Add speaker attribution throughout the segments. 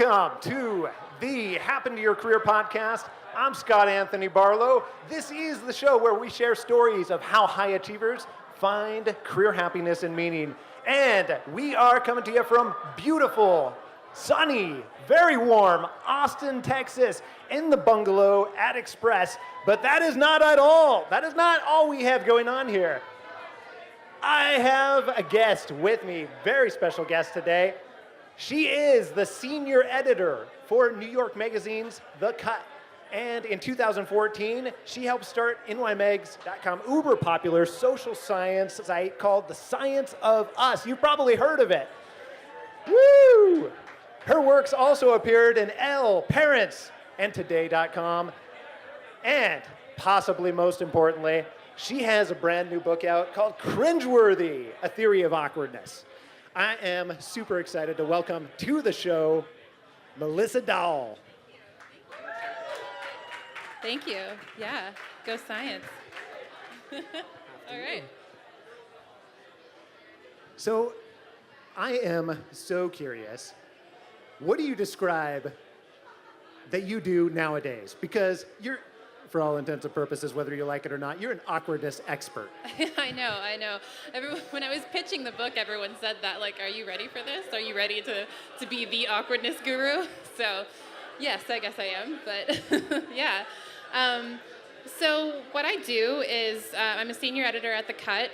Speaker 1: Welcome to the Happen to Your Career podcast. I'm Scott Anthony Barlow. This is the show where we share stories of how high achievers find career happiness and meaning. And we are coming to you from beautiful, sunny, very warm Austin, Texas, in the bungalow at Express. But that is not at all. That is not all we have going on here. I have a guest with me, very special guest today. She is the senior editor for New York Magazine's The Cut. And in 2014, she helped start nymegs.com, uber popular social science site called The Science of Us. You've probably heard of it. Woo! Her works also appeared in Elle, Parents, and Today.com. And possibly most importantly, she has a brand new book out called Cringeworthy, A Theory of Awkwardness. I am super excited to welcome to the show, Melissa Dahl.
Speaker 2: Thank you. Yeah, go science. All right.
Speaker 1: So, I am so curious. What do you describe that you do nowadays? Because you're, for all intents and purposes, whether you like it or not, you're an awkwardness expert.
Speaker 2: I know. When I was pitching the book, everyone said that, like, are you ready for this? Are you ready to be the awkwardness guru? So, yes, I guess I am, but yeah. So what I do is I'm a senior editor at The Cut,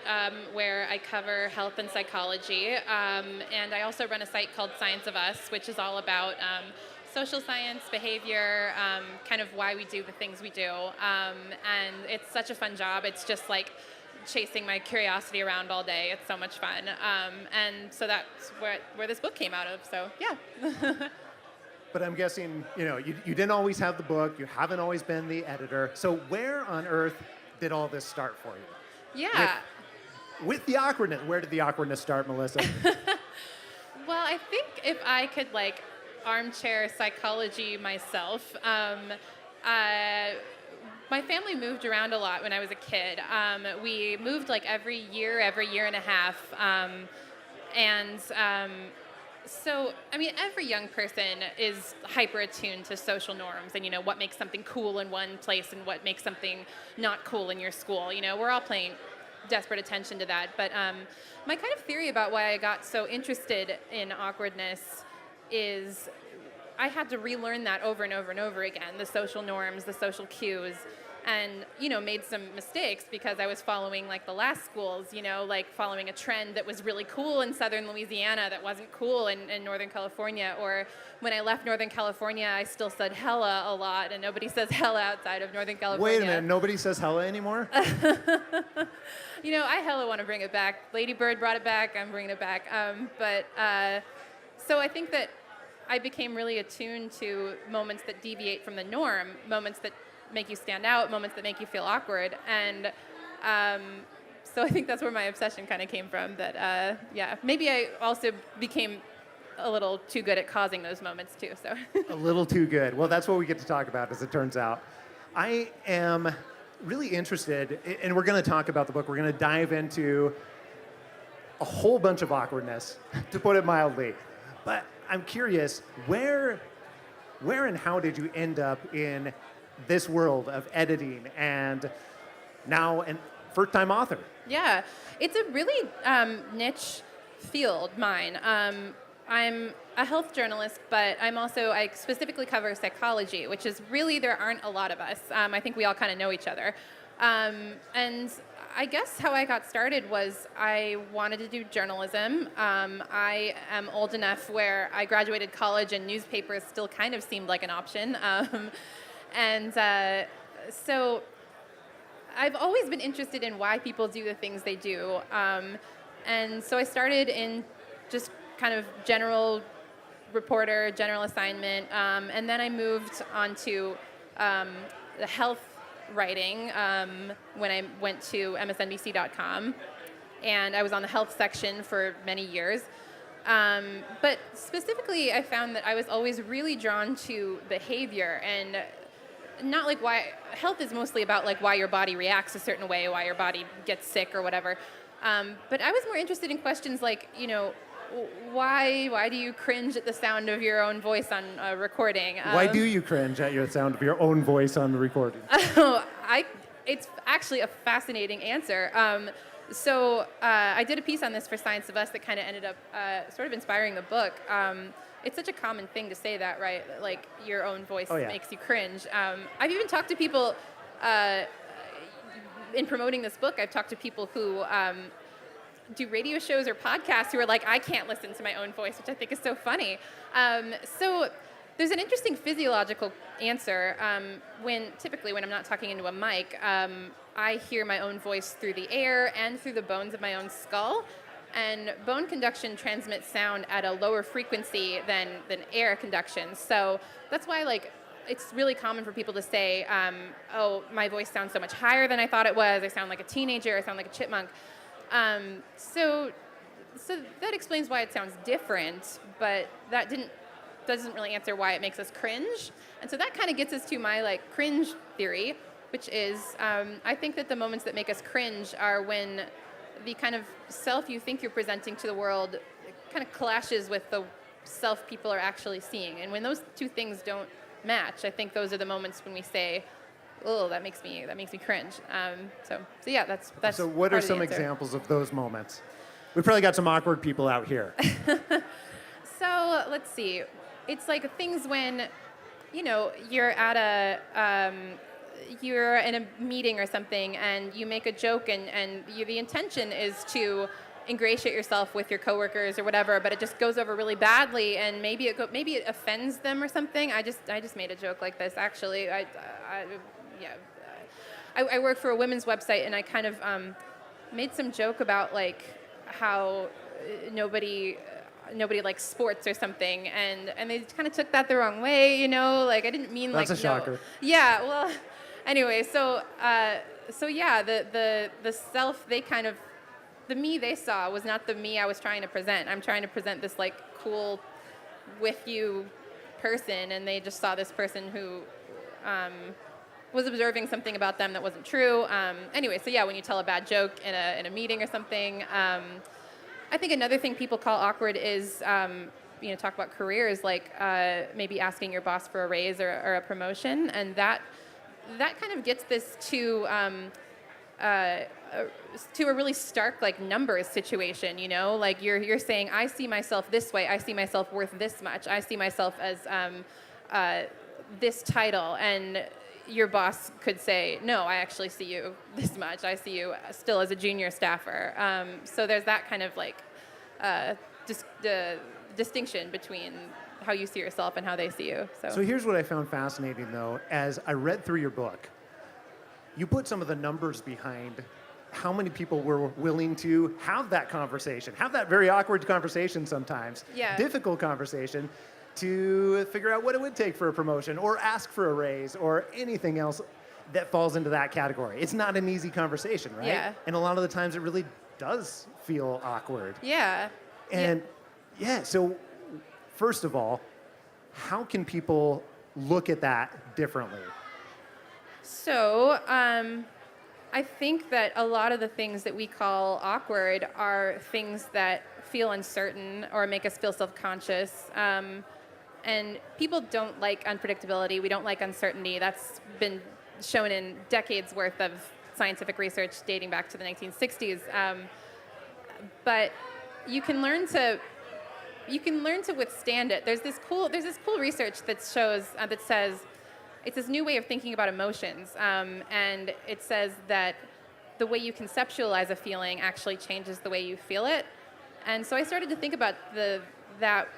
Speaker 2: where I cover health and psychology, and I also run a site called Science of Us, which is all about social science, behavior, kind of why we do the things we do, and it's such a fun job. It's just like chasing my curiosity around all day. It's so much fun, and so that's where this book came out of. So yeah.
Speaker 1: But I'm guessing, you didn't always have the book, you haven't always been the editor. So where on earth did all this start for you?
Speaker 2: Yeah.
Speaker 1: With the awkwardness, where did the awkwardness start, Melissa?
Speaker 2: Well, I think if I could armchair psychology myself, my family moved around a lot when I was a kid. We moved every year and a half. So, every young person is hyper attuned to social norms and, what makes something cool in one place and what makes something not cool in your school. We're all paying desperate attention to that. But my kind of theory about why I got so interested in awkwardness is I had to relearn that over and over and over again, the social norms, the social cues, and, made some mistakes because I was following the last schools, following a trend that was really cool in southern Louisiana that wasn't cool in Northern California. Or when I left Northern California, I still said hella a lot, and nobody says hella outside of Northern California.
Speaker 1: Wait a minute, nobody says hella anymore?
Speaker 2: I hella want to bring it back. Lady Bird brought it back, I'm bringing it back. So I think that I became really attuned to moments that deviate from the norm, moments that make you stand out, moments that make you feel awkward. And so I think that's where my obsession kind of came from, that, maybe I also became a little too good at causing those moments too, so.
Speaker 1: A little too good. Well, that's what we get to talk about, as it turns out. I am really interested, and we're going to talk about the book. We're going to dive into a whole bunch of awkwardness, to put it mildly. But I'm curious, where and how did you end up in this world of editing and now a first-time author?
Speaker 2: Yeah, it's a really niche field, mine. I'm a health journalist, but I specifically cover psychology, which is really, there aren't a lot of us. I think we all kind of know each other. And I guess how I got started was I wanted to do journalism. I am old enough where I graduated college and newspapers still kind of seemed like an option. So I've always been interested in why people do the things they do. And so I started in just kind of general reporter, general assignment, and then I moved on to the health writing when I went to MSNBC.com, and I was on the health section for many years. But specifically, I found that I was always really drawn to behavior, and not why. Health is mostly about why your body reacts a certain way, why your body gets sick or whatever. But I was more interested in questions why do you cringe at the sound of your own voice on a recording?
Speaker 1: Why do you cringe at your sound of your own voice on the recording?
Speaker 2: It's actually a fascinating answer. I did a piece on this for Science of Us that kind of ended up sort of inspiring the book. It's such a common thing to say that, right? Like your own voice makes you cringe. I've even talked to people in promoting this book. I've talked to people who do radio shows or podcasts who are like, I can't listen to my own voice, which I think is so funny. So there's an interesting physiological answer. Typically when I'm not talking into a mic, I hear my own voice through the air and through the bones of my own skull. And bone conduction transmits sound at a lower frequency than air conduction. So that's why, like, it's really common for people to say, oh, my voice sounds so much higher than I thought it was. I sound like a teenager. I sound like a chipmunk. So that explains why it sounds different, but that doesn't really answer why it makes us cringe. And so that kind of gets us to my, like, cringe theory, which is I think that the moments that make us cringe are when the kind of self you think you're presenting to the world kind of clashes with the self people are actually seeing. And when those two things don't match, I think those are the moments when we say, oh, that makes me cringe. So yeah, that's
Speaker 1: So what are some examples of those moments? We've probably got some awkward people out here.
Speaker 2: So let's see. It's like things when, you're at you're in a meeting or something and you make a joke and the intention is to ingratiate yourself with your coworkers or whatever, but it just goes over really badly and maybe it offends them or something. I just made a joke like this actually. I work for a women's website and I kind of made some joke about like how nobody likes sports or something, and they kind of took that the wrong way, like I didn't mean
Speaker 1: That's
Speaker 2: like
Speaker 1: a shocker.
Speaker 2: Yeah, well, anyway, so yeah, the self the me they saw was not the me I was trying to present. I'm trying to present this like cool with you person, and they just saw this person who was observing something about them that wasn't true. Anyway, so yeah, when you tell a bad joke in a meeting or something. I think another thing people call awkward is, talk about careers, like maybe asking your boss for a raise or a promotion, and that kind of gets this to a really stark like numbers situation. Like you're saying, I see myself this way, I see myself worth this much, I see myself as this title, and your boss could say, no, I actually see you this much. I see you still as a junior staffer. So there's that kind of like distinction between how you see yourself and how they see you. So
Speaker 1: here's what I found fascinating, though. As I read through your book, you put some of the numbers behind how many people were willing to have that conversation, have that very awkward conversation sometimes, difficult conversation, to figure out what it would take for a promotion or ask for a raise or anything else that falls into that category. It's not an easy conversation, right?
Speaker 2: Yeah.
Speaker 1: And a lot of the times it really does feel awkward.
Speaker 2: Yeah.
Speaker 1: And so first of all, how can people look at that differently?
Speaker 2: So I think that a lot of the things that we call awkward are things that feel uncertain or make us feel self-conscious. And people don't like unpredictability. We don't like uncertainty. That's been shown in decades worth of scientific research dating back to the 1960s. But you can learn to withstand it. There's this cool research that shows that says it's this new way of thinking about emotions, and it says that the way you conceptualize a feeling actually changes the way you feel it. And so I started to think about that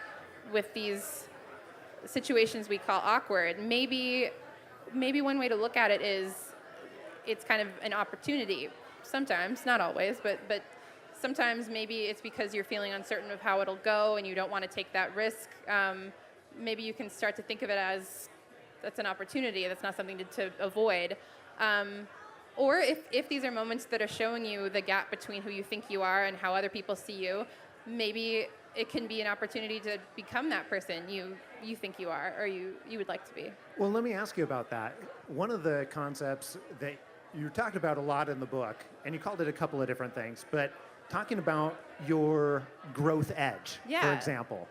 Speaker 2: with these situations we call awkward. Maybe one way to look at it is it's kind of an opportunity. Sometimes, not always, but sometimes maybe it's because you're feeling uncertain of how it'll go and you don't want to take that risk. Maybe you can start to think of it as that's an opportunity. That's not something to avoid. Or if these are moments that are showing you the gap between who you think you are and how other people see you, maybe it can be an opportunity to become that person you think you are or you would like to be.
Speaker 1: Well, let me ask you about that. One of the concepts that you talked about a lot in the book, and you called it a couple of different things, but talking about your growth edge, for
Speaker 2: Yeah.
Speaker 1: example.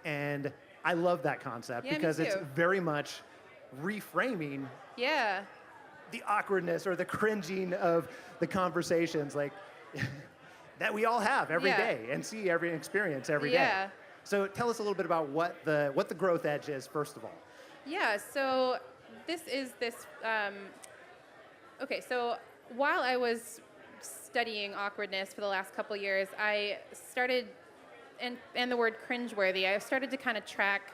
Speaker 1: And I love that concept
Speaker 2: Yeah, me
Speaker 1: because it's
Speaker 2: too.
Speaker 1: very much reframing
Speaker 2: Yeah.
Speaker 1: the awkwardness or the cringing of the conversations like that we all have every
Speaker 2: Yeah.
Speaker 1: day and see every experience every day.
Speaker 2: Yeah.
Speaker 1: So tell us a little bit about what the growth edge is, first of all.
Speaker 2: Yeah, so okay, so while I was studying awkwardness for the last couple years, I started, and the word cringeworthy, I started to kind of track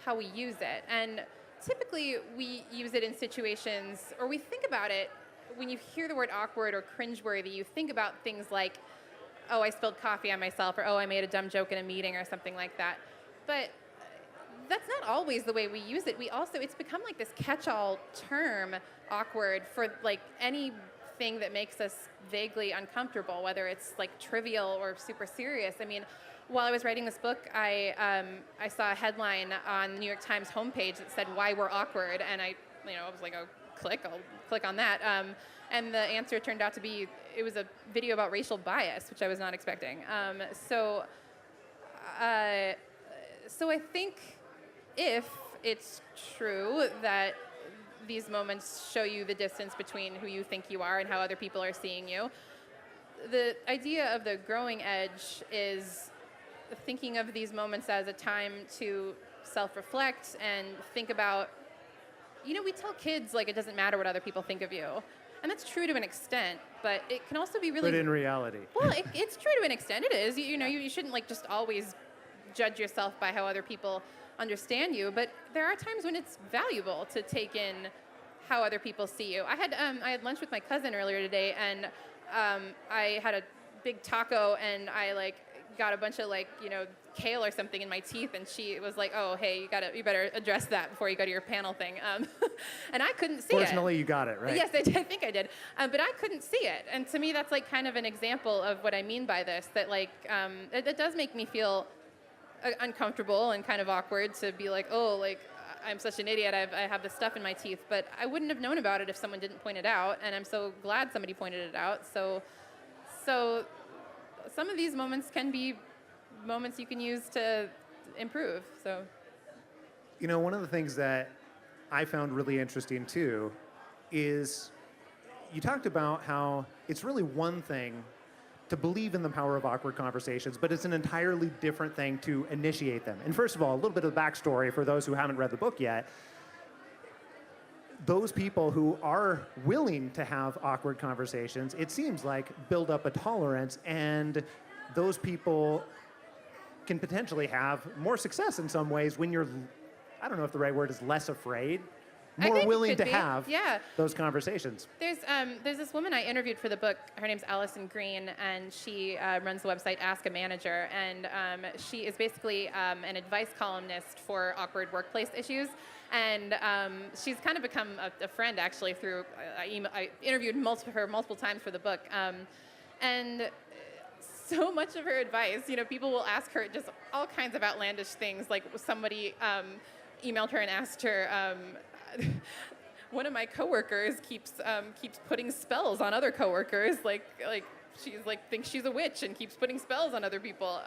Speaker 2: how we use it. And typically we use it in situations, or we think about it, when you hear the word awkward or cringeworthy, you think about things like, oh, I spilled coffee on myself, or oh, I made a dumb joke in a meeting, or something like that. But that's not always the way we use it. It's become like this catch-all term, awkward, for like anything that makes us vaguely uncomfortable, whether it's like trivial or super serious. I mean, while I was writing this book, I saw a headline on the New York Times homepage that said, "Why we're awkward," and I was like, "Oh, I'll click on that." And the answer turned out to be, it was a video about racial bias, which I was not expecting. So I think if it's true that these moments show you the distance between who you think you are and how other people are seeing you, the idea of the growing edge is thinking of these moments as a time to self-reflect and think about, we tell kids like it doesn't matter what other people think of you. And that's true to an extent, but it can also be really...
Speaker 1: But in reality.
Speaker 2: Well, it's true to an extent. It is. You shouldn't like just always judge yourself by how other people understand you, but there are times when it's valuable to take in how other people see you. I had lunch with my cousin earlier today, and I had a big taco, and I got a bunch of kale or something in my teeth, and she was like, "Oh, hey, you better address that before you go to your panel thing." And I couldn't see it.
Speaker 1: Fortunately, you got it right.
Speaker 2: Yes, I think I did, but I couldn't see it. And to me, that's like kind of an example of what I mean by this. That it does make me feel uncomfortable and kind of awkward to be like, "Oh, like I'm such an idiot. I have this stuff in my teeth." But I wouldn't have known about it if someone didn't point it out, and I'm so glad somebody pointed it out. So some of these moments can be moments you can use to improve. So,
Speaker 1: one of the things that I found really interesting too is you talked about how it's really one thing to believe in the power of awkward conversations, but it's an entirely different thing to initiate them. And first of all, a little bit of the backstory for those who haven't read the book yet. Those people who are willing to have awkward conversations, it seems like, build up a tolerance, and those people can potentially have more success in some ways when you're, I don't know if the right word is less afraid,
Speaker 2: I
Speaker 1: more
Speaker 2: think it
Speaker 1: willing
Speaker 2: could
Speaker 1: to
Speaker 2: be.
Speaker 1: have
Speaker 2: Yeah.
Speaker 1: those conversations.
Speaker 2: There's this woman I interviewed for the book. Her name's Allison Green, and she runs the website Ask a Manager, and she is basically an advice columnist for awkward workplace issues. And she's kind of become a friend, actually, through I interviewed her multiple times for the book. And so much of her advice, people will ask her just all kinds of outlandish things. Like somebody emailed her and asked her, one of my coworkers keeps putting spells on other coworkers, like she's thinks she's a witch and keeps putting spells on other people.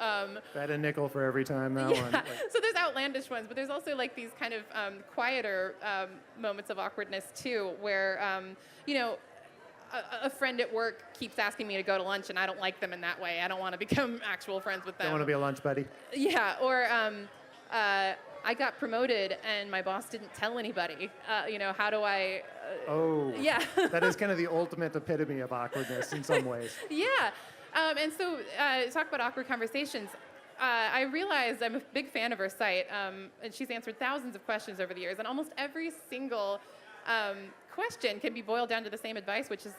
Speaker 1: Bet a nickel for every time that
Speaker 2: yeah.
Speaker 1: one.
Speaker 2: So there's outlandish ones, but there's also these kind of quieter moments of awkwardness too, where a friend at work keeps asking me to go to lunch, and I don't like them in that way. I don't want to become actual friends with them.
Speaker 1: Don't want to be a lunch buddy.
Speaker 2: Yeah, or I got promoted and my boss didn't tell anybody. How do I?
Speaker 1: Oh.
Speaker 2: Yeah.
Speaker 1: That is kind of the ultimate epitome of awkwardness in some ways.
Speaker 2: Yeah, and so talk about awkward conversations. I realized I'm a big fan of her site, and she's answered thousands of questions over the years, and almost every single question can be boiled down to the same advice, which is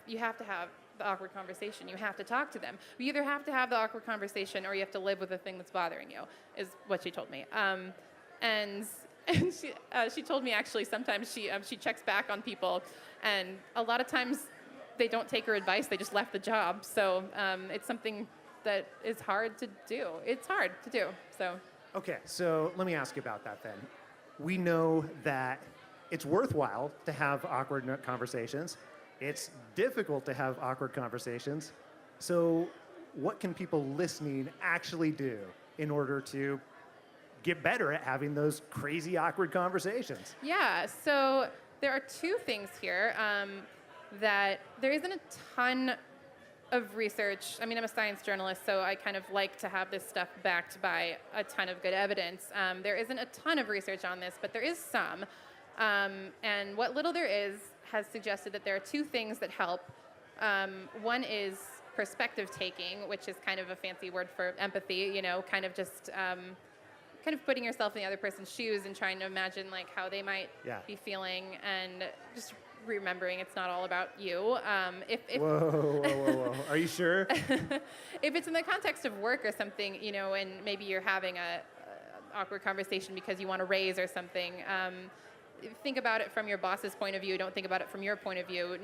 Speaker 2: you have to have the awkward conversation. You have to talk to them. You either have to have the awkward conversation or you have to live with the thing that's bothering you, is what she told me. And she told me, actually, sometimes she checks back on people, and a lot of times they don't take her advice. They just left the job. So it's something that is hard to do. It's hard to do. So.
Speaker 1: Okay, so let me ask you about that then. We know that it's worthwhile to have awkward conversations. It's difficult to have awkward conversations. So what can people listening actually do in order to get better at having those crazy, awkward conversations?
Speaker 2: Yeah, so there are two things here that there isn't a ton of research. I mean, I'm a science journalist, so I kind of like to have this stuff backed by a ton of good evidence. There isn't a ton of research on this, but there is some. And what little there is has suggested that there are two things that help. One is perspective taking, which is kind of a fancy word for empathy, kind of just kind of putting yourself in the other person's shoes and trying to imagine like how they might be feeling, and just remembering it's not all about you.
Speaker 1: Whoa. Are you sure?
Speaker 2: If it's in the context of work or something, and maybe you're having a awkward conversation because you want a raise or something, think about it from your boss's point of view. Don't think about it from your point of view.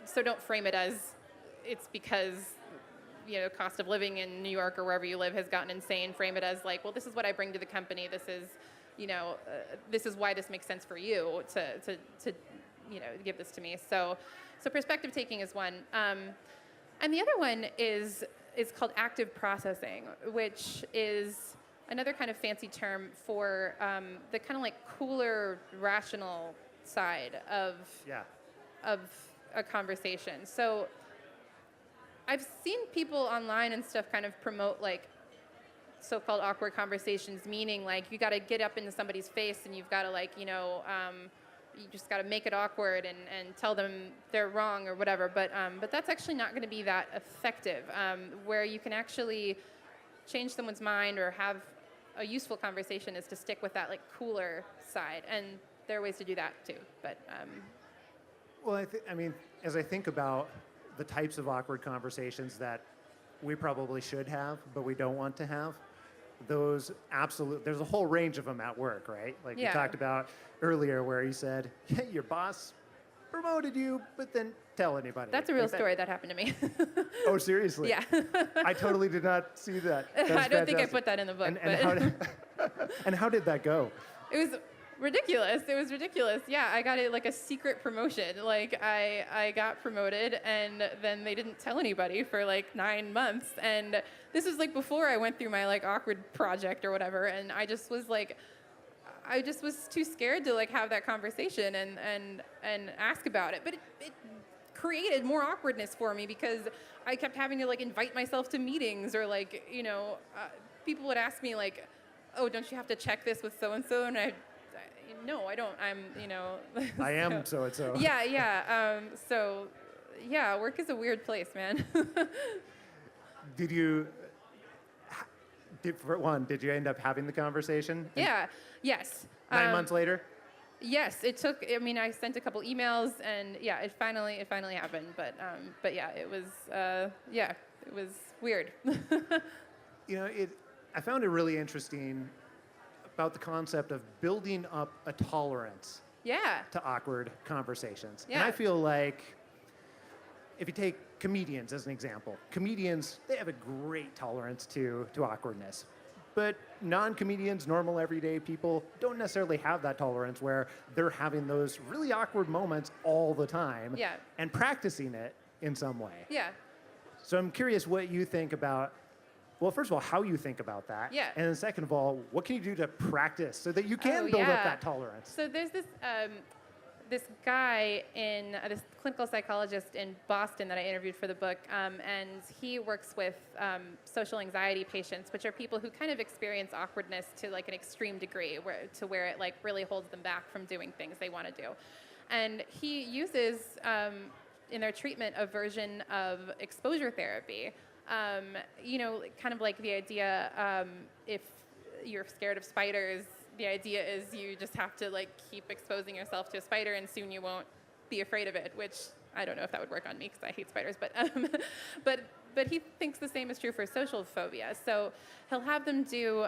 Speaker 2: So don't frame it as it's because cost of living in New York or wherever you live has gotten insane. Frame it as like, well, this is what I bring to the company. This is, this is why this makes sense for you to give this to me. So perspective taking is one, and the other one is called active processing, which is another kind of fancy term for the kind of like cooler, rational side of a conversation. So I've seen people online and stuff kind of promote like so-called awkward conversations, meaning like you got to get up into somebody's face and you've got to like, you just got to make it awkward and tell them they're wrong or whatever. But that's actually not going to be that effective. Where you can actually change someone's mind or have a useful conversation is to stick with that like cooler side. And there are ways to do that too. But
Speaker 1: well, I mean, as I think about the types of awkward conversations that we probably should have, but we don't want to have, there's a whole range of them at work, right? Like you talked about earlier where you said, hey, your boss promoted you, but then tell anybody.
Speaker 2: That's a real story that happened to me.
Speaker 1: Oh, seriously?
Speaker 2: Yeah.
Speaker 1: I totally did not see that.
Speaker 2: I don't think I put that in the book.
Speaker 1: And how did that go?
Speaker 2: It was ridiculous. It was ridiculous. Yeah, I got like a secret promotion. Like I got promoted, and then they didn't tell anybody for like 9 months. And this was like before I went through my like awkward project or whatever. And I just was too scared to like have that conversation and ask about it. But it created more awkwardness for me because I kept having to like invite myself to meetings, or like people would ask me like, oh, don't you have to check this with so and so? And no, I don't. I'm,
Speaker 1: I am so-and-so.
Speaker 2: Yeah. So, work is a weird place, man.
Speaker 1: Did you end up having the conversation?
Speaker 2: Yeah. Yes.
Speaker 1: 9 months later?
Speaker 2: Yes, it took. I mean, I sent a couple emails, and it finally happened. But yeah, it was weird.
Speaker 1: I found it really interesting about the concept of building up a tolerance to awkward conversations.
Speaker 2: Yeah.
Speaker 1: And I feel like if you take comedians as an example, comedians, they have a great tolerance to awkwardness. But non-comedians, normal everyday people, don't necessarily have that tolerance where they're having those really awkward moments all the time and practicing it in some way.
Speaker 2: Yeah.
Speaker 1: So I'm curious what you think about, well, first of all, how you think about that.
Speaker 2: Yeah.
Speaker 1: And then second of all, what can you do to practice so that you can build up that tolerance?
Speaker 2: So there's this guy this clinical psychologist in Boston that I interviewed for the book, and he works with social anxiety patients, which are people who kind of experience awkwardness to like an extreme degree, where it like really holds them back from doing things they want to do. And he uses in their treatment a version of exposure therapy. Kind of like the idea, if you're scared of spiders, the idea is you just have to like keep exposing yourself to a spider, and soon you won't be afraid of it, which I don't know if that would work on me because I hate spiders, but he thinks the same is true for social phobia. So he'll have them do,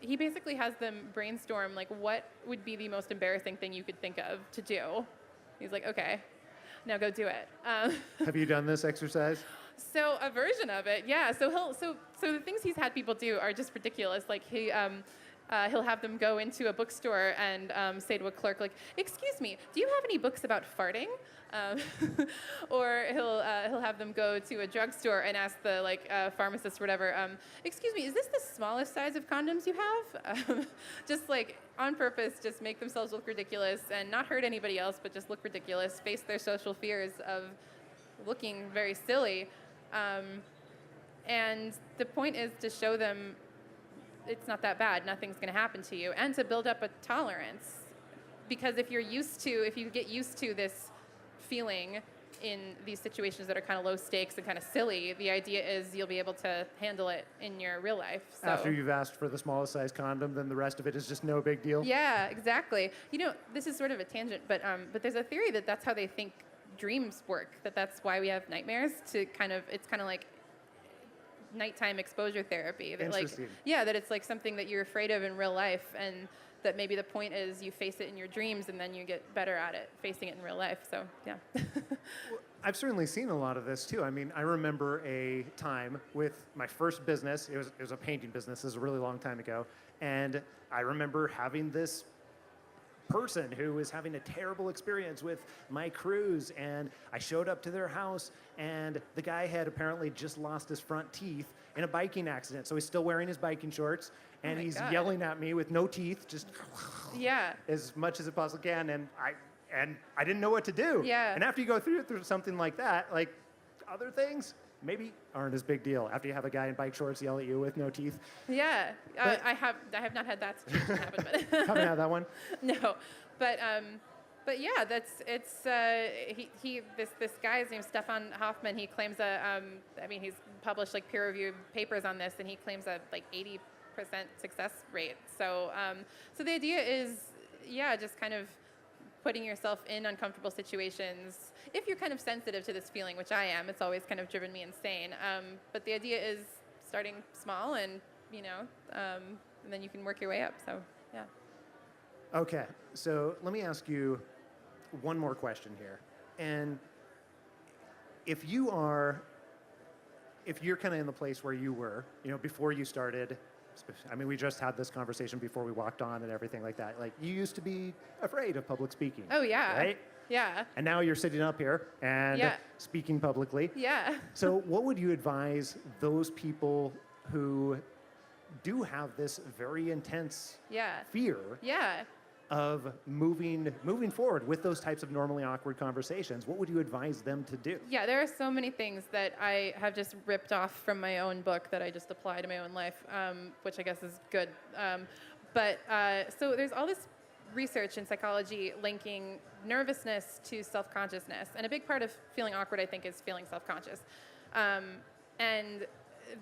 Speaker 2: he basically has them brainstorm like what would be the most embarrassing thing you could think of to do. He's like, okay, now go do it.
Speaker 1: Have you done this exercise?
Speaker 2: So a version of it, yeah. So the things he's had people do are just ridiculous. Like he'll have them go into a bookstore and say to a clerk, like, "Excuse me, do you have any books about farting?" Um, or he'll have them go to a drugstore and ask the pharmacist or whatever, "Excuse me, is this the smallest size of condoms you have?" Just like on purpose, just make themselves look ridiculous and not hurt anybody else, but just look ridiculous, face their social fears of looking very silly. And the point is to show them it's not that bad, nothing's going to happen to you, and to build up a tolerance. Because if you get used to this feeling in these situations that are kind of low stakes and kind of silly, the idea is you'll be able to handle it in your real life. So.
Speaker 1: After you've asked for the smallest size condom, then the rest of it is just no big deal?
Speaker 2: Yeah, exactly. This is sort of a tangent, but there's a theory that that's how they think dreams work, that's why we have nightmares, it's kind of like nighttime exposure therapy. That that it's like something that you're afraid of in real life, and that maybe the point is you face it in your dreams and then you get better at it facing it in real life. So yeah.
Speaker 1: Well, I've certainly seen a lot of this too. I mean, I remember a time with my first business. It was a painting business. This was a really long time ago, and I remember having this person who was having a terrible experience with my cruise, and I showed up to their house, and the guy had apparently just lost his front teeth in a biking accident, so he's still wearing his biking shorts, and he's yelling at me with no teeth, just as much as it possibly can, and I didn't know what to do.
Speaker 2: Yeah.
Speaker 1: And after you go through something like that, like other things maybe aren't as big deal after you have a guy in bike shorts yell at you with no teeth.
Speaker 2: Yeah, I have not had that situation happen, but
Speaker 1: haven't had that one.
Speaker 2: No, but yeah, this guy's named Stefan Hoffman. He claims he's published like peer-reviewed papers on this, and he claims a like 80% success rate. So the idea is, just kind of putting yourself in uncomfortable situations. If you're kind of sensitive to this feeling, which I am, it's always kind of driven me insane. But the idea is starting small, and and then you can work your way up. So yeah.
Speaker 1: Okay, so let me ask you one more question here. And if you're kind of in the place where you were, before you started, I mean, we just had this conversation before we walked on and everything like that. Like, you used to be afraid of public speaking.
Speaker 2: Oh, yeah.
Speaker 1: Right?
Speaker 2: Yeah.
Speaker 1: And now you're sitting up here and speaking publicly.
Speaker 2: Yeah.
Speaker 1: So what would you advise those people who do have this very intense fear of moving forward with those types of normally awkward conversations? What would you advise them to do?
Speaker 2: Yeah, there are so many things that I have just ripped off from my own book that I just apply to my own life, which I guess is good. So there's all this research in psychology linking nervousness to self-consciousness. And a big part of feeling awkward, I think, is feeling self-conscious. And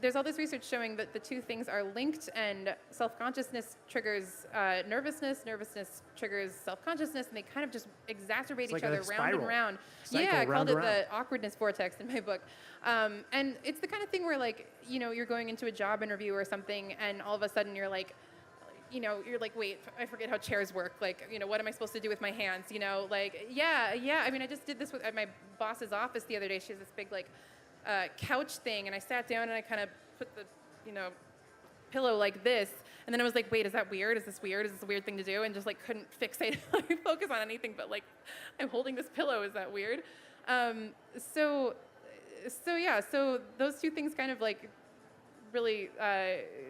Speaker 2: there's all this research showing that the two things are linked, and self-consciousness triggers nervousness triggers self-consciousness, and they kind of just exacerbate each other round and round. I called it the awkwardness vortex in my book. And it's the kind of thing where, like, you're going into a job interview or something, and all of a sudden you're like, wait, I forget how chairs work. Like, what am I supposed to do with my hands? I mean, I just did this at my boss's office the other day. She has this big, couch thing, and I sat down and I kind of put the, pillow like this, and then I was like, wait, is that weird? Is this weird? Is this a weird thing to do? And just couldn't fixate, focus on anything but I'm holding this pillow. Is that weird? So those two things kind of really,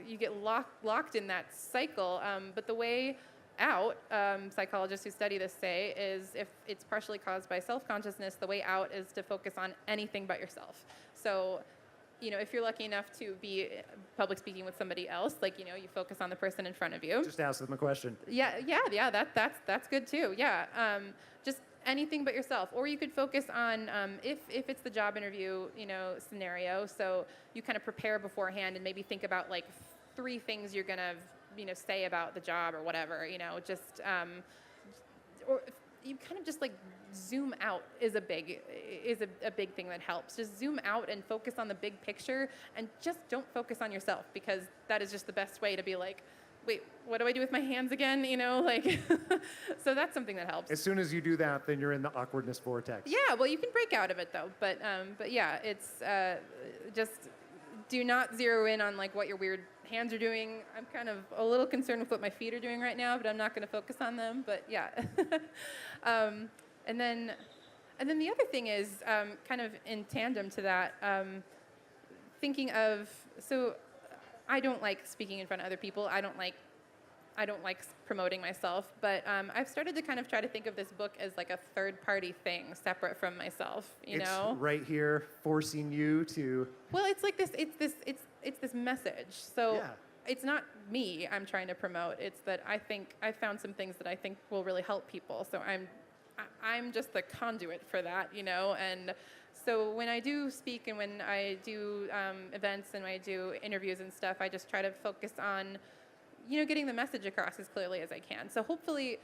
Speaker 2: you get locked in that cycle. But the way out, psychologists who study this say, is if it's partially caused by self-consciousness, the way out is to focus on anything but yourself. So, if you're lucky enough to be public speaking with somebody else, you focus on the person in front of you.
Speaker 1: Just ask them a question.
Speaker 2: Yeah, that's good too. Yeah, just anything but yourself. Or you could focus on, if it's the job interview, scenario, so you kind of prepare beforehand and maybe think about 3 things you're gonna say about the job or whatever, or you kind of just zoom out is a big thing that helps. Just zoom out and focus on the big picture, and just don't focus on yourself, because that is just the best way to be wait, what do I do with my hands again? So that's something that helps.
Speaker 1: As soon as you do that, then you're in the awkwardness vortex.
Speaker 2: Yeah, well, you can break out of it though, but yeah, it's just do not zero in on what your weird hands are doing. I'm kind of a little concerned with what my feet are doing right now, but I'm not going to focus on them. But yeah. And then the other thing is kind of in tandem to that, thinking of, so I don't like speaking in front of other people. I don't like promoting myself, but I've started to kind of try to think of this book as like a third-party thing, separate from myself. You know,
Speaker 1: it's right here, forcing you to.
Speaker 2: Well, it's like this. It's this message. So
Speaker 1: Yeah.
Speaker 2: it's not me I'm trying to promote. It's that I found some things that I think will really help people. So I'm just the conduit for that. You know, and so when I do speak and when I do events and when I do interviews and stuff, I just try to focus on, you know, getting the message across as clearly as I can. So hopefully,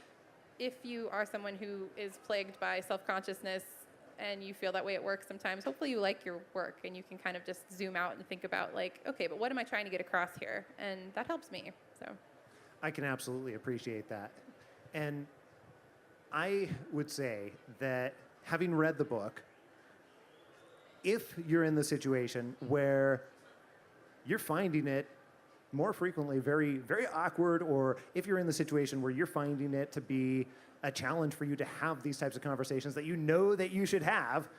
Speaker 2: if you are someone who is plagued by self-consciousness and you feel that way at work sometimes, hopefully you like your work and you can kind of just zoom out and think about like, okay, but what am I trying to get across here? And that helps me, so.
Speaker 1: I can absolutely appreciate that. And I would say that having read the book, if you're in the situation where you're finding it more frequently very, very awkward, or if you're in the situation where you're finding it to be a challenge for you to have these types of conversations that you know that you should have,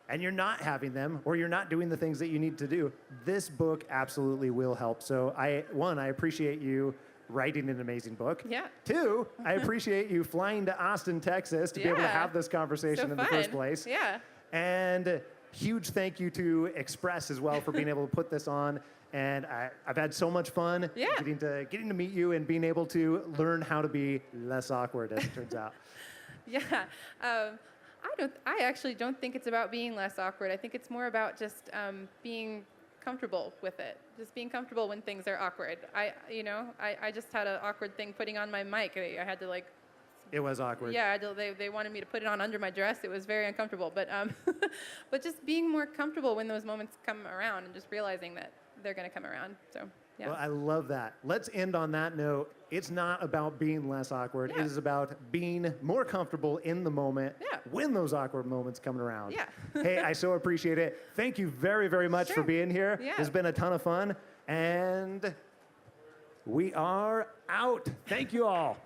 Speaker 1: and you're not having them, or you're not doing the things that you need to do, this book absolutely will help. So I appreciate you writing an amazing book.
Speaker 2: Yeah.
Speaker 1: 2, I appreciate you flying to Austin, Texas to be able to have this conversation in the first place.
Speaker 2: Yeah.
Speaker 1: And huge thank you to Express as well for being able to put this on. And I've had so much fun getting to meet you and being able to learn how to be less awkward, as it turns out.
Speaker 2: Yeah. I actually don't think it's about being less awkward. I think it's more about just being comfortable with it. Just being comfortable when things are awkward. I just had an awkward thing putting on my mic. I had to like.
Speaker 1: It was awkward.
Speaker 2: Yeah, they wanted me to put it on under my dress. It was very uncomfortable. But but just being more comfortable when those moments come around and just realizing that they're going to come around. So, yeah.
Speaker 1: Well, I love that. Let's end on that note. It's not about being less awkward.
Speaker 2: Yeah.
Speaker 1: It is about being more comfortable in the moment when those awkward moments come around.
Speaker 2: Yeah.
Speaker 1: Hey, I so appreciate it. Thank you very, very much for being here.
Speaker 2: Yeah.
Speaker 1: It's been a ton of fun. And we are out. Thank you all.